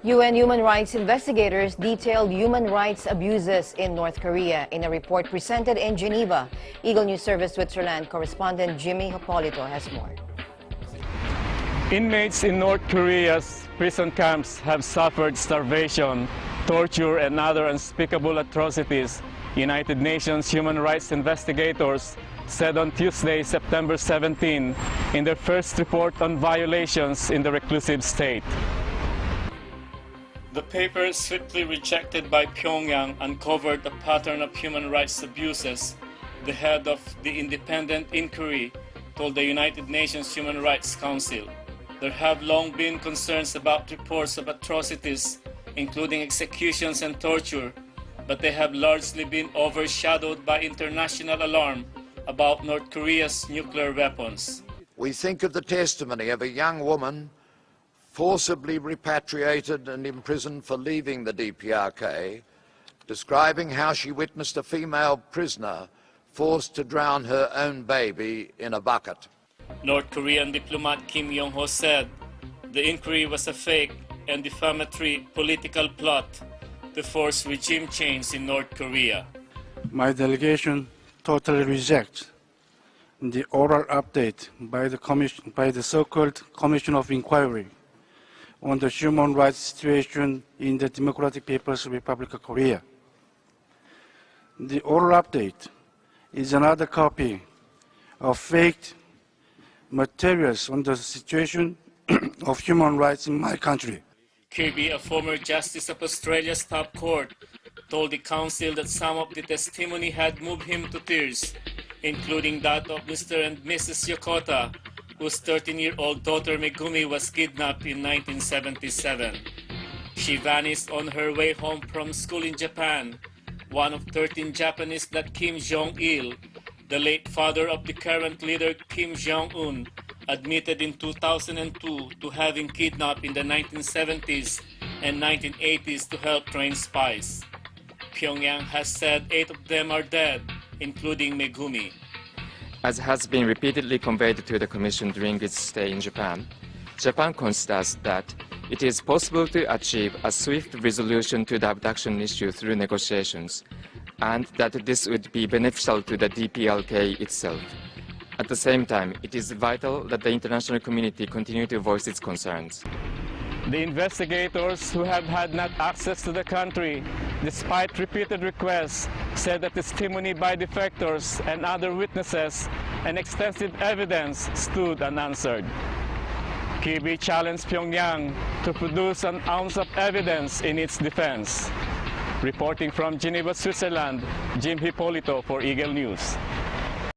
UN human rights investigators detailed human rights abuses in North Korea in a report presented in Geneva. Eagle News Service Switzerland correspondent Jimmy Hipolito has more. Inmates in North Korea's prison camps have suffered starvation, torture, and other unspeakable atrocities, United Nations human rights investigators said on Tuesday, September 17, in their first report on violations in the reclusive state. The paper, swiftly rejected by Pyongyang, uncovered a pattern of human rights abuses. The head of the independent inquiry told the United Nations Human Rights Council. There have long been concerns about reports of atrocities, including executions and torture, but they have largely been overshadowed by international alarm about North Korea's nuclear weapons. We think of the testimony of a young woman forcibly repatriated and imprisoned for leaving the DPRK, describing how she witnessed a female prisoner forced to drown her own baby in a bucket. North Korean diplomat Kim Yong-ho said the inquiry was a fake and defamatory political plot to force regime change in North Korea. My delegation totally rejects the oral update by the so-called Commission of Inquiry on the human rights situation in the Democratic People's Republic of Korea. The oral update is another copy of faked materials on the situation of human rights in my country. Kirby, a former justice of Australia's top court, told the council that some of the testimony had moved him to tears, including that of Mr. and Mrs. Yokota, whose 13-year-old daughter Megumi was kidnapped in 1977. She vanished on her way home from school in Japan, one of 13 Japanese that Kim Jong-il, the late father of the current leader Kim Jong-un, admitted in 2002 to having kidnapped in the 1970s and 1980s to help train spies. Pyongyang has said 8 of them are dead, including Megumi. As has been repeatedly conveyed to the Commission during its stay in Japan, Japan considers that it is possible to achieve a swift resolution to the abduction issue through negotiations, and that this would be beneficial to the DPLK itself. At the same time, it is vital that the international community continue to voice its concerns. The investigators who have had not access to the country, despite repeated requests, said that testimony by defectors and other witnesses and extensive evidence stood unanswered. Kirby challenged Pyongyang to produce an ounce of evidence in its defense. Reporting from Geneva, Switzerland, Jim Hipolito for Eagle News.